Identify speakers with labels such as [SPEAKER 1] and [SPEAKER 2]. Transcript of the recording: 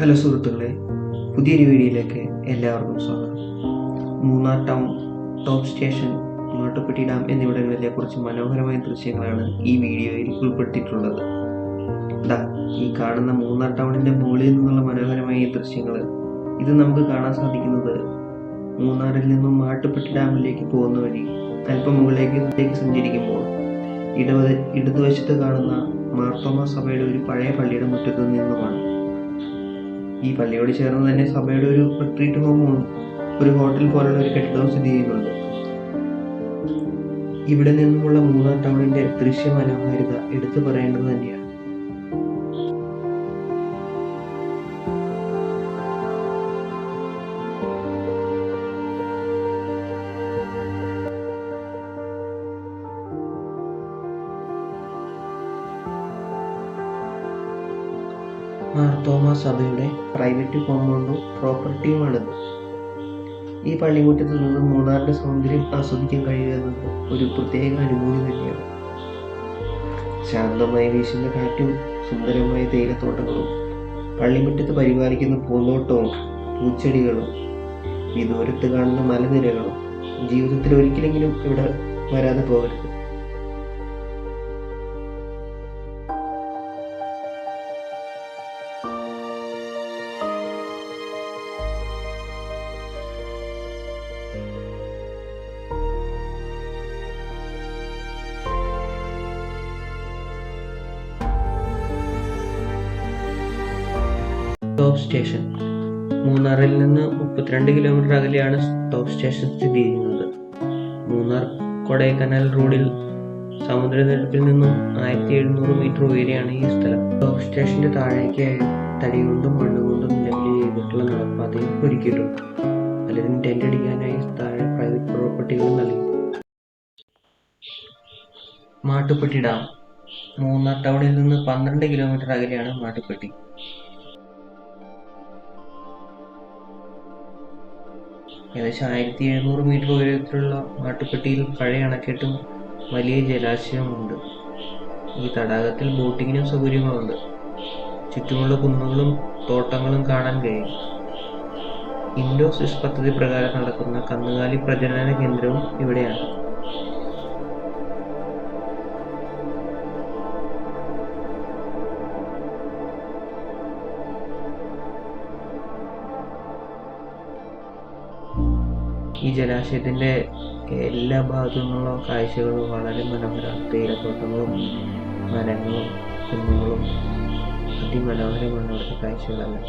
[SPEAKER 1] Hello സുഹൃത്തുക്കളെ, പുതിയൊരു വീഡിയോയിലേക്ക് എല്ലാവർക്കും സ്വാഗതം. Munnar town, top station, Mattupetty dam എന്നിവിടങ്ങളിലെ കുറച്ച് മനോഹരമായ ദൃശ്യങ്ങളാണ് ഈ വീഡിയോയിൽ ഉൾപ്പെടുത്തിയിട്ടുള്ളത്. ഈ കാണുന്ന മൂന്നാർ ടൗണിൻ്റെ മുകളിൽ നിന്നുള്ള മനോഹരമായ ദൃശ്യങ്ങൾ, ഇത് നമുക്ക് കാണാൻ സാധിക്കുന്നത് മൂന്നാറിൽ നിന്നും മാട്ടുപ്പെട്ടി ഡാമിലേക്ക് പോകുന്ന വഴി അല്പം മുകളിലേക്ക് സഞ്ചരിക്കുമ്പോൾ ഇടതുവശത്ത് കാണുന്ന മാർത്തോമ സഭയുടെ ഒരു പഴയ പള്ളിയുടെ മുറ്റത്ത് നിന്നുമാണ്. ഈ പള്ളിയോട് ചേർന്ന് തന്നെ സഭയുടെ ഒരു റിട്രീറ്റ് ഹോമും ഒരു ഹോട്ടൽ പോലുള്ള ഒരു കെട്ടിടവും സ്ഥിതി ചെയ്യുന്നുണ്ട്. ഇവിടെ നിന്നുമുള്ള മൂന്നാർ ടൗണിന്റെ ദൃശ്യ മനോഹാരിത എടുത്തു പറയേണ്ടത് തന്നെയാണ്. മാർത്തോമ സഭയുടെ പ്രൈവറ്റ് കോമ്പൗണ്ടും പ്രോപ്പർട്ടിയുമാണിത്. ഈ പള്ളിമുറ്റത്ത് നിന്ന് മൂന്നാറിന്റെ സൗന്ദര്യം ആസ്വദിക്കാൻ കഴിയുക എന്നത് ഒരു പ്രത്യേക അനുഭൂതി തന്നെയാണ്. ശാന്തമായി വീശുന്ന കാറ്റും സുന്ദരമായ തേയിലത്തോട്ടങ്ങളും പള്ളിമുറ്റത്ത് പരിപാലിക്കുന്ന പൂന്തോട്ടവും പൂച്ചെടികളും ഈ ദൂരത്ത് കാണുന്ന മലനിരകളും ജീവിതത്തിൽ ഒരിക്കലെങ്കിലും ഇവിടെ വരാതെ പോകരുത്. ടോപ്പ് സ്റ്റേഷൻ മൂന്നാറിൽ നിന്ന് 32 കിലോമീറ്റർ അകലെയാണ് ടോപ്പ് സ്റ്റേഷൻ സ്ഥിതി ചെയ്യുന്നത്. മൂന്നാർ കൊടൈക്കനാൽ റോഡിൽ സമുദ്രനിരപ്പിൽ നിന്നും 1700 മീറ്റർ ഉയരെയാണ് ഈ സ്ഥലം. ടോപ്പ് സ്റ്റേഷന്റെ താഴേക്കായി തടി കൊണ്ടും മണ്ണ് കൊണ്ടും ലെവൽ ചെയ്തിട്ടുള്ള നടപ്പാതയും ഒരുക്കിയിട്ടുണ്ട്. പലരും ടെന്റ് അടിക്കാനായി താഴെ പ്രൈവറ്റ് പ്രോപ്പർട്ടികൾ നൽകി. മാട്ടുപ്പെട്ടി ഡാം മൂന്നാർ ടൗണിൽ നിന്ന് 12 കിലോമീറ്റർ അകലെയാണ് മാട്ടുപ്പെട്ടി. ഏകദേശം 1700 മീറ്റർ ഉയരത്തിലുള്ള മാട്ടുപ്പെട്ടിയിൽ പഴയ അണക്കെട്ടും വലിയ ജലാശയവുമുണ്ട്. ഈ തടാകത്തിൽ ബോട്ടിങ്ങിനും സൗകര്യങ്ങളുണ്ട്. ചുറ്റുമുള്ള കുന്നുകളും തോട്ടങ്ങളും കാണാൻ കഴിയും. ഇൻഡോ-സ്വിസ് പദ്ധതി പ്രകാരം നടക്കുന്ന കന്നുകാലി പ്രജനന കേന്ദ്രവും ഇവിടെയാണ്. ഈ ജലാശയത്തിന്റെ എല്ലാ ഭാഗത്തു നിന്നുള്ള കാഴ്ചകളും വളരെ മനോഹരമാണ്. തേയിലത്തോട്ടങ്ങളും മരങ്ങളും കുന്നുകളും അതിമനോഹരമാണ് ഇവിടുത്തെ കാഴ്ചകളെല്ലാം.